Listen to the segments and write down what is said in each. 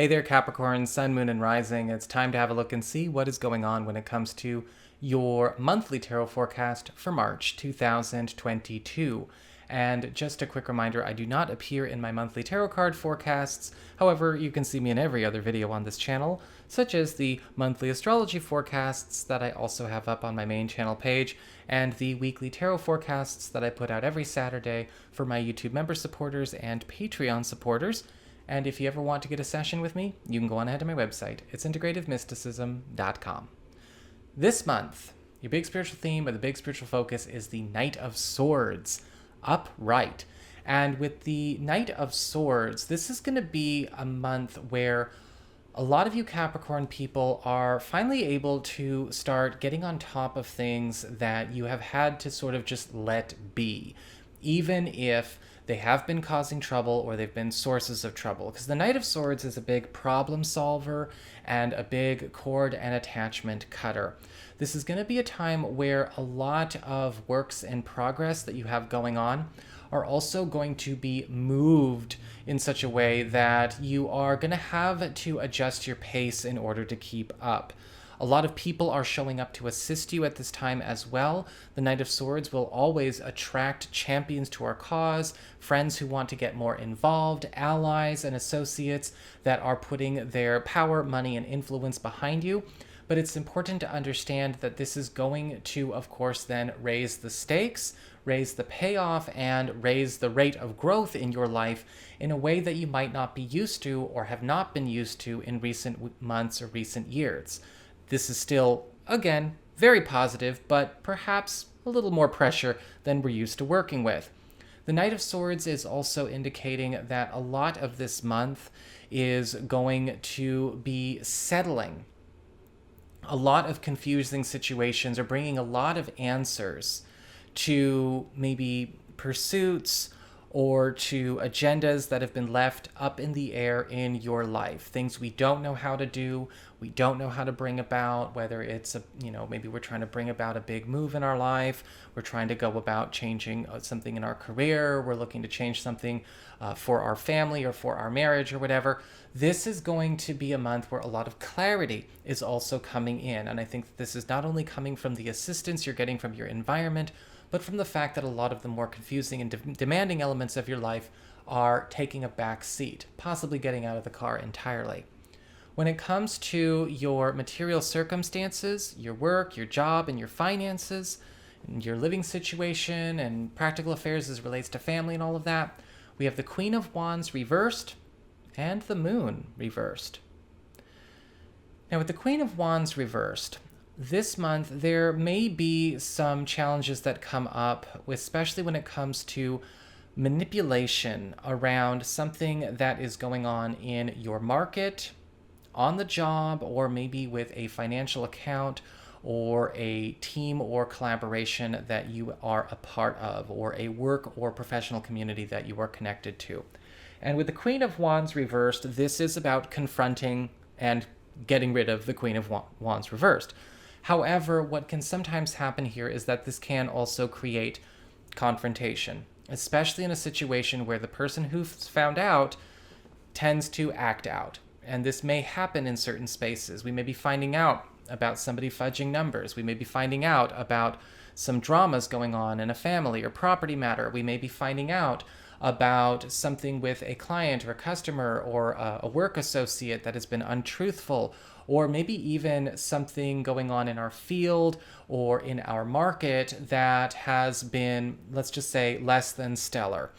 Hey there, Capricorn, Sun, Moon, and Rising. It's time to have a look and see what is going on when it comes to your monthly tarot forecast for March 2022. And just a quick reminder, I do not appear in my monthly tarot card forecasts. However, you can see me in every other video on this channel, such as the monthly astrology forecasts that I also have up on my main channel page, and the weekly tarot forecasts that I put out every Saturday for my YouTube member supporters and Patreon supporters. And if you ever want to get a session with me, you can go on ahead to my website. It's integrativemysticism.com. This month, your big spiritual theme or the big spiritual focus is the Knight of Swords, upright. And with the Knight of Swords, this is going to be a month where a lot of you Capricorn people are finally able to start getting on top of things that you have had to sort of just let be, even if they have been causing trouble or they've been sources of trouble. Because the Knight of Swords is a big problem solver and a big cord and attachment cutter. This is going to be a time where a lot of works in progress that you have going on are also going to be moved in such a way that you are going to have to adjust your pace in order to keep up. A lot of people are showing up to assist you at this time as well. The Knight of Swords will always attract champions to our cause, friends who want to get more involved, allies and associates that are putting their power, money, and influence behind you. But it's important to understand that this is going to, of course, then raise the stakes, raise the payoff, and raise the rate of growth in your life in a way that you might not be used to or have not been used to in recent months or recent years. This is still, again, very positive, but perhaps a little more pressure than we're used to working with. The Knight of Swords is also indicating that a lot of this month is going to be settling. A lot of confusing situations are bringing a lot of answers to maybe pursuits or to agendas that have been left up in the air in your life. Things we don't know how to do, we don't know how to bring about, whether it's, maybe we're trying to bring about a big move in our life, we're trying to go about changing something in our career, we're looking to change something for our family or for our marriage or whatever. This is going to be a month where a lot of clarity is also coming in. And I think that this is not only coming from the assistance you're getting from your environment, but from the fact that a lot of the more confusing and demanding elements of your life are taking a back seat, possibly getting out of the car entirely. When it comes to your material circumstances, your work, your job, and your finances, and your living situation, and practical affairs as it relates to family and all of that, we have the Queen of Wands reversed and the Moon reversed. Now, with the Queen of Wands reversed, this month, there may be some challenges that come up, especially when it comes to manipulation around something that is going on in your market, on the job, or maybe with a financial account or a team or collaboration that you are a part of, or a work or professional community that you are connected to. And with the Queen of Wands reversed, this is about confronting and getting rid of the Queen of Wands reversed. However, what can sometimes happen here is that this can also create confrontation, especially in a situation where the person who's found out tends to act out. And this may happen in certain spaces. We may be finding out about somebody fudging numbers. We may be finding out about some dramas going on in a family or property matter. We may be finding out about something with a client or a customer or a work associate that has been untruthful, or maybe even something going on in our field or in our market that has been, let's just say, less than stellar.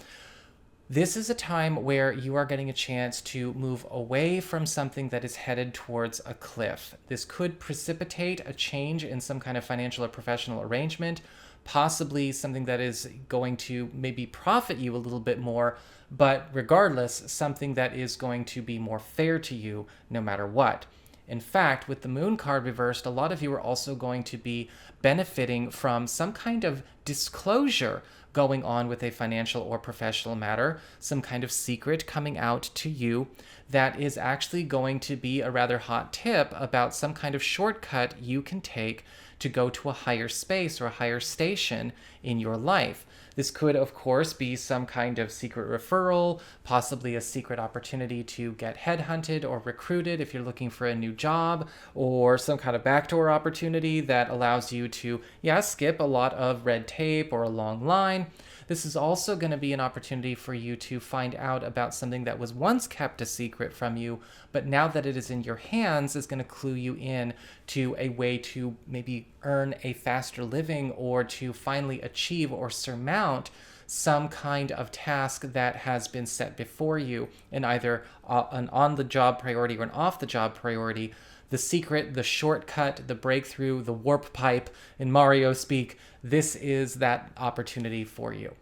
This is a time where you are getting a chance to move away from something that is headed towards a cliff. This could precipitate a change in some kind of financial or professional arrangement, possibly something that is going to maybe profit you a little bit more, but regardless, something that is going to be more fair to you no matter what. In fact, with the Moon card reversed, a lot of you are also going to be benefiting from some kind of disclosure going on with a financial or professional matter, some kind of secret coming out to you that is actually going to be a rather hot tip about some kind of shortcut you can take to go to a higher space or a higher station in your life. This could, of course, be some kind of secret referral, possibly a secret opportunity to get headhunted or recruited if you're looking for a new job, or some kind of backdoor opportunity that allows you to, skip a lot of red tape or a long line. This is also going to be an opportunity for you to find out about something that was once kept a secret from you, but now that it is in your hands is going to clue you in to a way to maybe earn a faster living or to finally achieve or surmount some kind of task that has been set before you in either an on-the-job priority or an off-the-job priority. The secret, the shortcut, the breakthrough, the warp pipe in Mario speak, this is that opportunity for you.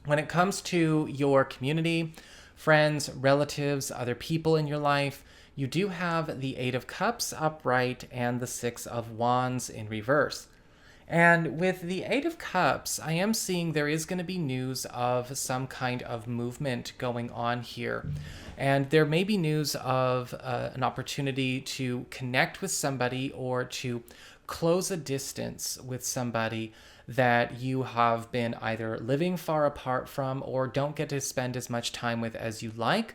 When it comes to your community, friends, relatives, other people in your life, you do have the Eight of Cups upright and the Six of Wands in reverse. And with the Eight of Cups, I am seeing there is going to be news of some kind of movement going on here. And there may be news of an opportunity to connect with somebody or to close a distance with somebody that you have been either living far apart from or don't get to spend as much time with as you like.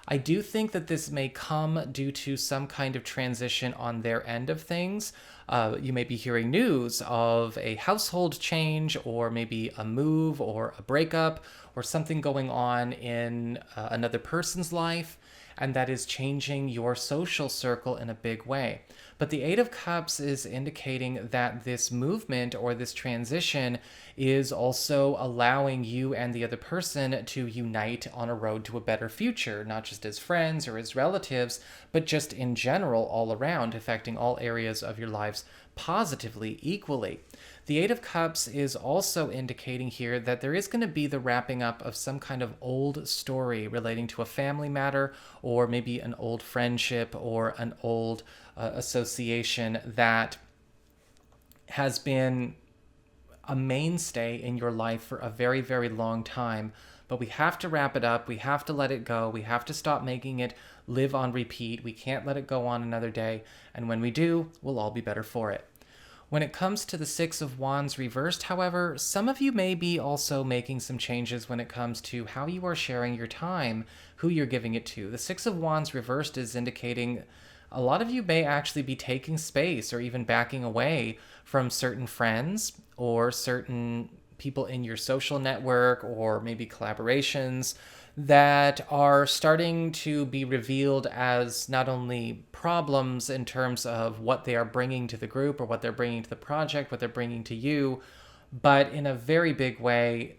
I do think that this may come due to some kind of transition on their end of things. You may be hearing news of a household change or maybe a move or a breakup or something going on in another person's life, and that is changing your social circle in a big way. But the Eight of Cups is indicating that this movement or this transition is also allowing you and the other person to unite on a road to a better future, not just as friends or as relatives, but just in general all around, affecting all areas of your lives positively, equally. The Eight of Cups is also indicating here that there is going to be the wrapping up of some kind of old story relating to a family matter or maybe an old friendship or an old association that has been a mainstay in your life for a very, very long time. But we have to wrap it up. We have to let it go. We have to stop making it live on repeat. We can't let it go on another day. And when we do, we'll all be better for it. When it comes to the Six of Wands reversed, however, some of you may be also making some changes when it comes to how you are sharing your time, who you're giving it to. The Six of Wands reversed is indicating a lot of you may actually be taking space or even backing away from certain friends or certain people in your social network or maybe collaborations that are starting to be revealed as not only problems in terms of what they are bringing to the group or what they're bringing to the project, what they're bringing to you, but in a very big way,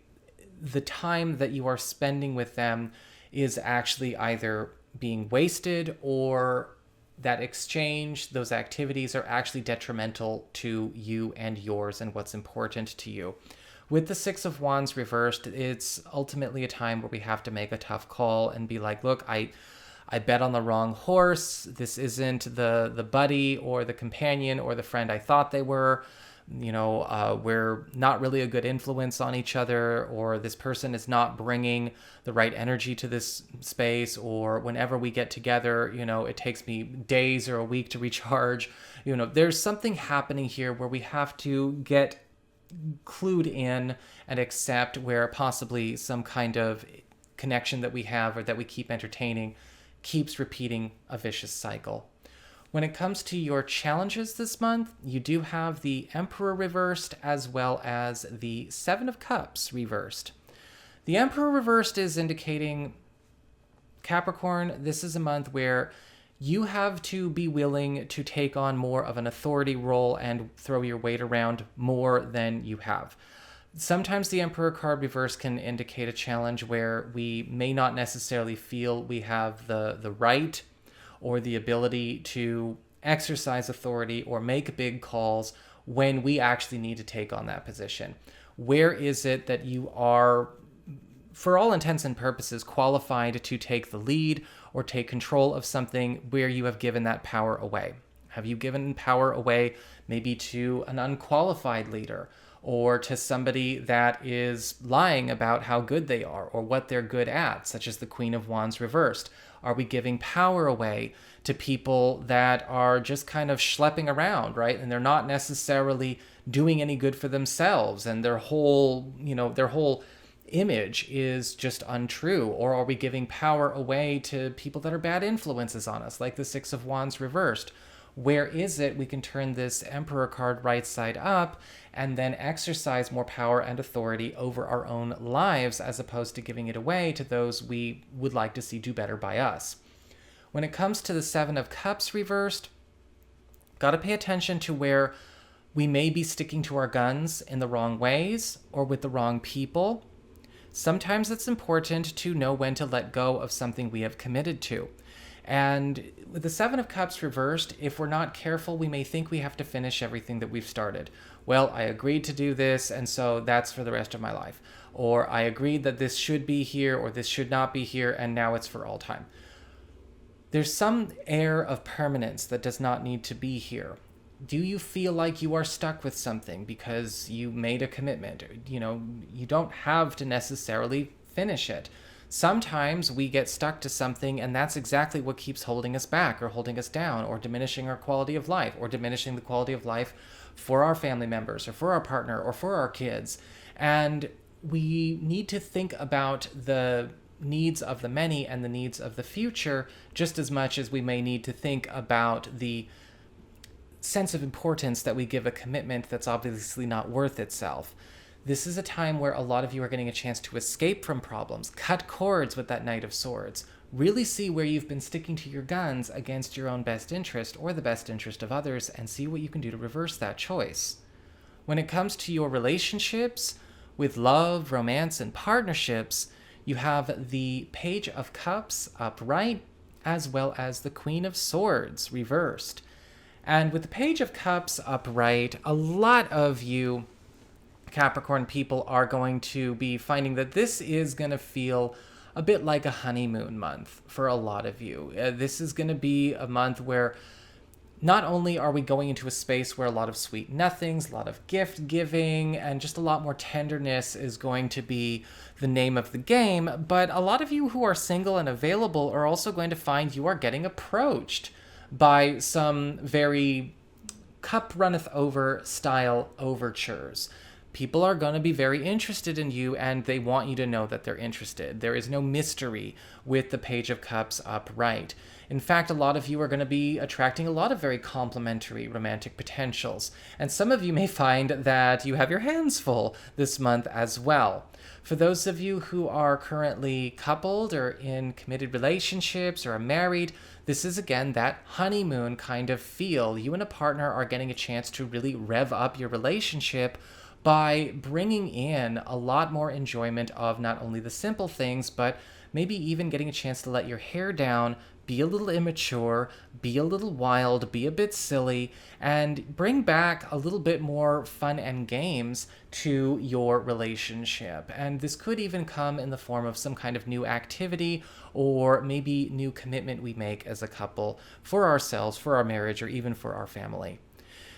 the time that you are spending with them is actually either being wasted or that exchange, those activities are actually detrimental to you and yours and what's important to you. With the Six of Wands reversed, it's ultimately a time where we have to make a tough call and be like, look, I bet on the wrong horse. This isn't the buddy or the companion or the friend I thought they were. We're not really a good influence on each other, or this person is not bringing the right energy to this space, or whenever we get together, it takes me days or a week to recharge. There's something happening here where we have to get clued in and accept where possibly some kind of connection that we have or that we keep entertaining keeps repeating a vicious cycle. When it comes to your challenges this month, you do have the Emperor reversed as well as the Seven of Cups reversed. The Emperor reversed is indicating, Capricorn, this is a month where you have to be willing to take on more of an authority role and throw your weight around more than you have. Sometimes the Emperor card reverse can indicate a challenge where we may not necessarily feel we have the right or the ability to exercise authority or make big calls when we actually need to take on that position. Where is it that you are, for all intents and purposes, qualified to take the lead or take control of something where you have given that power away? Have you given power away maybe to an unqualified leader? or to somebody that is lying about how good they are or what they're good at, such as the Queen of Wands reversed? Are we giving power away to people that are just kind of schlepping around, right? And they're not necessarily doing any good for themselves, and their whole image is just untrue? Or are we giving power away to people that are bad influences on us, like the Six of Wands reversed? Where is it we can turn this Emperor card right side up and then exercise more power and authority over our own lives, as opposed to giving it away to those we would like to see do better by us? When it comes to the Seven of Cups reversed, got to pay attention to where we may be sticking to our guns in the wrong ways or with the wrong people. Sometimes it's important to know when to let go of something we have committed to. And with the Seven of Cups reversed, if we're not careful, we may think we have to finish everything that we've started. Well, I agreed to do this, and so that's for the rest of my life. Or I agreed that this should be here, or this should not be here, and now it's for all time. There's some air of permanence that does not need to be here. Do you feel like you are stuck with something because you made a commitment? You don't have to necessarily finish it. Sometimes we get stuck to something, and that's exactly what keeps holding us back or holding us down or diminishing our quality of life or diminishing the quality of life for our family members or for our partner or for our kids. And we need to think about the needs of the many and the needs of the future just as much as we may need to think about the sense of importance that we give a commitment that's obviously not worth itself. This is a time where a lot of you are getting a chance to escape from problems, cut cords with that Knight of Swords, really see where you've been sticking to your guns against your own best interest or the best interest of others, and see what you can do to reverse that choice. When it comes to your relationships with love, romance, and partnerships, you have the Page of Cups upright, as well as the Queen of Swords reversed. And with the Page of Cups upright, a lot of you Capricorn people are going to be finding that this is going to feel a bit like a honeymoon month for a lot of you. This is going to be a month where not only are we going into a space where a lot of sweet nothings, a lot of gift giving, and just a lot more tenderness is going to be the name of the game, but a lot of you who are single and available are also going to find you are getting approached by some very cup runneth over style overtures. People are going to be very interested in you, and they want you to know that they're interested. There is no mystery with the Page of Cups upright. In fact, a lot of you are going to be attracting a lot of very complementary romantic potentials. And some of you may find that you have your hands full this month as well. For those of you who are currently coupled or in committed relationships or are married, this is again that honeymoon kind of feel. You and a partner are getting a chance to really rev up your relationship by bringing in a lot more enjoyment of not only the simple things, but maybe even getting a chance to let your hair down, be a little immature, be a little wild, be a bit silly, and bring back a little bit more fun and games to your relationship. And this could even come in the form of some kind of new activity or maybe new commitment we make as a couple for ourselves, for our marriage, or even for our family.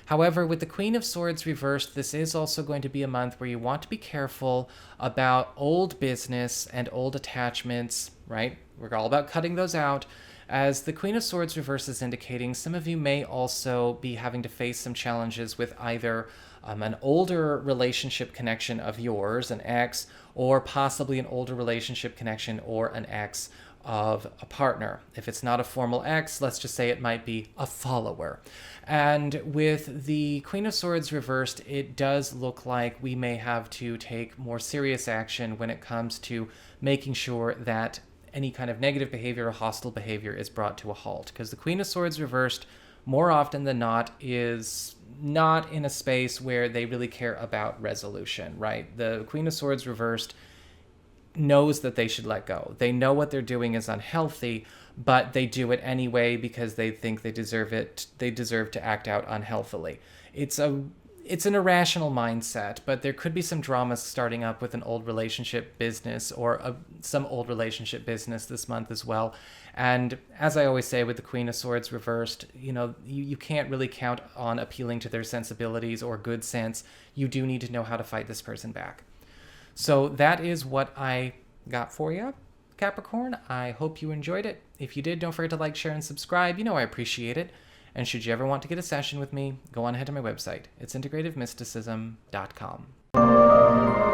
However, with the Queen of Swords reversed, this is also going to be a month where you want to be careful about old business and old attachments, right? We're all about cutting those out. As the Queen of Swords reverse is indicating, some of you may also be having to face some challenges with either an older relationship connection of yours, an ex, or possibly an older relationship connection or an ex of a partner. If it's not a formal ex, let's just say it might be a follower. And with the Queen of Swords reversed, it does look like we may have to take more serious action when it comes to making sure that any kind of negative behavior or hostile behavior is brought to a halt. Because the Queen of Swords reversed, more often than not, is not in a space where they really care about resolution, right? The Queen of Swords reversed knows that they should let go. They know what they're doing is unhealthy, but they do it anyway because they think they deserve it. They deserve to act out unhealthily. It's it's an irrational mindset, but there could be some drama starting up with an old relationship business or some old relationship business this month as well. And as I always say with the Queen of Swords reversed, you can't really count on appealing to their sensibilities or good sense. You do need to know how to fight this person back. So that is what I got for you, Capricorn. I hope you enjoyed it. If you did, don't forget to like, share, and subscribe. I appreciate it. And should you ever want to get a session with me, go on ahead to my website. It's integrativemysticism.com.